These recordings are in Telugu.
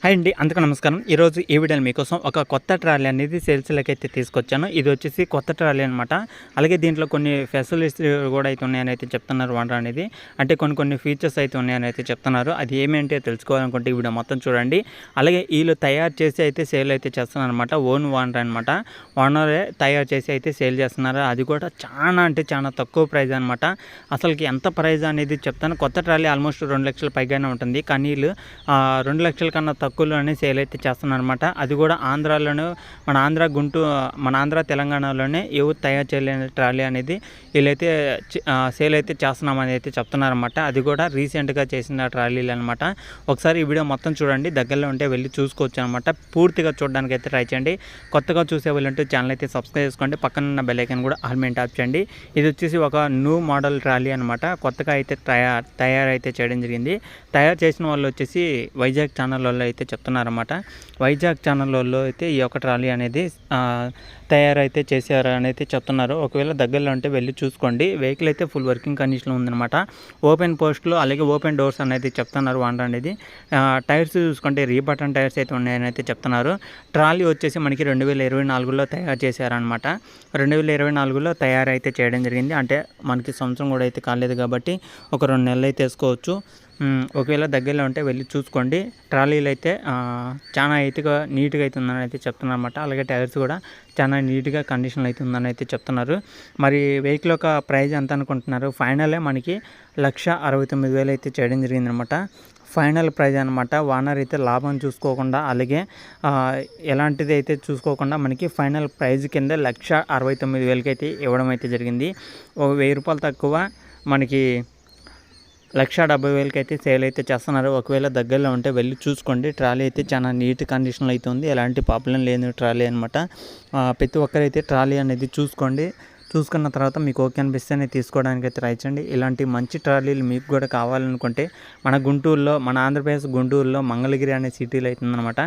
హాయ్ అండి, అందరికీ నమస్కారం. ఈరోజు ఈ వీడియోలో మీకోసం ఒక కొత్త ట్రాలీ అనేది సేల్స్‌లోకి అయితే తీసుకొచ్చాను. ఇది వచ్చేసి కొత్త ట్రాలీ అనమాట. అలాగే దీంట్లో కొన్ని ఫెసిలిటీస్ కూడా అయితే ఉన్నాయని అయితే చెప్తున్నారు ఓనర్ అనేది. అంటే కొన్ని ఫీచర్స్ అయితే ఉన్నాయని అయితే చెప్తున్నారు. అది ఏమేంటో తెలుసుకోవాలనుకుంటే ఈ వీడియో మొత్తం చూడండి. అలాగే వీళ్ళు తయారు చేసి అయితే సేల్ అయితే చేస్తున్నారు అనమాట. ఓన్ ఓనర్ అనమాట. ఓనరే తయారు చేసి అయితే సేల్ చేస్తున్నారు. అది కూడా చాలా తక్కువ ప్రైస్ అనమాట. అసలుకి ఎంత ప్రైస్ అనేది చెప్తాను. కొత్త ట్రాలీ ఆల్మోస్ట్ 2 లక్షల పైగానే ఉంటుంది. కానీ వీళ్ళు 2 లక్షల కన్నా తక్కువలోనే సేల్ అయితే చేస్తున్నారు అనమాట. అది కూడా ఆంధ్రాలోనే మన ఆంధ్ర తెలంగాణలోనే ఎవరు తయారు చేయలేని ట్రాలీ అనేది వీళ్ళైతే సేల్ అయితే చేస్తున్నామని అయితే చెప్తున్నారన్నమాట. అది కూడా రీసెంట్గా చేసిన ట్రాలీలు అనమాట. ఒకసారి ఈ వీడియో మొత్తం చూడండి, దగ్గరలో ఉంటే వెళ్ళి చూసుకోవచ్చు అనమాట. పూర్తిగా చూడడానికి అయితే ట్రై చేయండి. కొత్తగా చూసే వాళ్ళంటే ఛానల్ అయితే సబ్స్క్రైబ్ చేసుకోండి. పక్కన ఉన్న బెల్ ఐకాన్ కూడా ఆల్ మీద ట్యాప్ చేయండి. ఇది వచ్చేసి ఒక న్యూ మోడల్ ట్రాలీ అనమాట. కొత్తగా అయితే తయారైతే చేయడం జరిగింది. తయారు చేసిన వాళ్ళు వచ్చేసి వైజాగ్ ఛానల్ వాళ్ళు అయితే చెప్తున్నారన్నమాట. వైజాగ్ ఛానల్ వాళ్ళు అయితే ఈ యొక్క ట్రాలీ అనేది తయారైతే చేశారు అని అయితే చెప్తున్నారు. ఒకవేళ దగ్గరలో ఉంటే వెళ్ళి చూసుకోండి. వెహికల్ అయితే ఫుల్ వర్కింగ్ కండిషన్లో ఉందన్నమాట. ఓపెన్ పోస్టులు అలాగే ఓపెన్ డోర్స్ అనేది చెప్తున్నారు ఓనర్ అనేది. టైర్స్ చూసుకుంటే రీబటన్ టైర్స్ అయితే ఉన్నాయని అయితే చెప్తున్నారు. ట్రాలీ వచ్చేసి మనకి 2024లో తయారు చేశారనమాట. 2024లో తయారైతే చేయడం జరిగింది. అంటే మనకి సంవత్సరం కూడా అయితే కాలేదు కాబట్టి ఒక 2 నెలలు అయితే వేసుకోవచ్చు. ఒకవేళ దగ్గరలో ఉంటే వెళ్ళి చూసుకోండి. ట్రాలీలు అయితే చాలా నీట్గా అయితే ఉందని అయితే చెప్తున్నారు అనమాట. అలాగే టైర్స్ కూడా చాలా నీట్గా కండిషన్లో అయితే ఉందని అయితే చెప్తున్నారు. మరి వెహికల్ యొక్క ప్రైస్ ఎంత అనుకుంటున్నారు? ఫైనలే మనకి 1,69,000 అయితే చేయడం జరిగిందనమాట. ఫైనల్ ప్రైజ్ అనమాట. ఓనర్ అయితే లాభం చూసుకోకుండా అలాగే ఎలాంటిది అయితే చూసుకోకుండా మనకి ఫైనల్ ప్రైజ్ కింద 1,69,000 అయితే ఇవ్వడం అయితే జరిగింది. ఒక 1000 రూపాయలు తక్కువ మనకి 1,70,000 అయితే సేల్ అయితే చేస్తున్నారు. ఒకవేళ దగ్గరలో ఉంటే వెళ్ళి చూసుకోండి. ట్రాలీ అయితే చాలా నీట్ కండిషన్లో అయితే ఉంది. ఎలాంటి ప్రాబ్లం లేని ట్రాలీ అనమాట. ప్రతి ఒక్కరైతే ట్రాలీ అనేది చూసుకోండి. చూసుకున్న తర్వాత మీకు ఓకే అనిపిస్తేనే తీసుకోవడానికి అయితే ట్రై చేయండి. ఇలాంటి మంచి ట్రాలీలు మీకు కూడా కావాలనుకుంటే మన ఆంధ్రప్రదేశ్ గుంటూరులో మంగళగిరి అనే సిటీలో అవుతుందన్నమాట.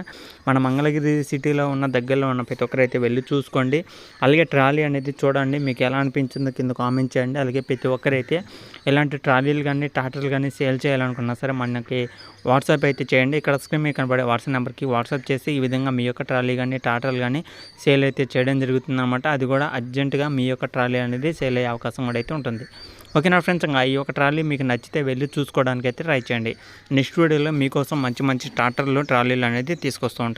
మన మంగళగిరి సిటీలో ఉన్న దగ్గరలో ఉన్న ప్రతి ఒక్కరైతే వెళ్ళి చూసుకోండి. అలాగే ట్రాలీ అనేది చూడండి, మీకు ఎలా అనిపించిందో కింద కామెంట్ చేయండి. అలాగే ప్రతి ఒక్కరైతే ఇలాంటి ట్రాలీలు కానీ టాటర్లు కానీ సేల్ చేయాలనుకున్నా సరే మనకి వాట్సాప్ అయితే చేయండి. ఇక్కడ స్క్రీన్ మీద కనబడే వాట్సాప్ నెంబర్కి వాట్సాప్ చేసి ఈ విధంగా మీ యొక్క ట్రాలీ కానీ టాటర్లు కానీ సేల్ అయితే చేయడం జరుగుతుందన్నమాట. అది కూడా అర్జెంటుగా మీ యొక్క ట్రాలీ అనేది సేల్ అయ్యే అవకాశం కూడా అయితే ఉంటుంది. ఓకేనా ఫ్రెండ్స్, ఇంకా ఈ యొక్క ట్రాలీ మీకు నచ్చితే వెళ్ళి చూసుకోవడానికి అయితే ట్రై చేయండి. నెక్స్ట్ వీడియోలో మీకోసం మంచి టాటర్లు ట్రాలీలు అనేది తీసుకొస్తూ ఉంటాను.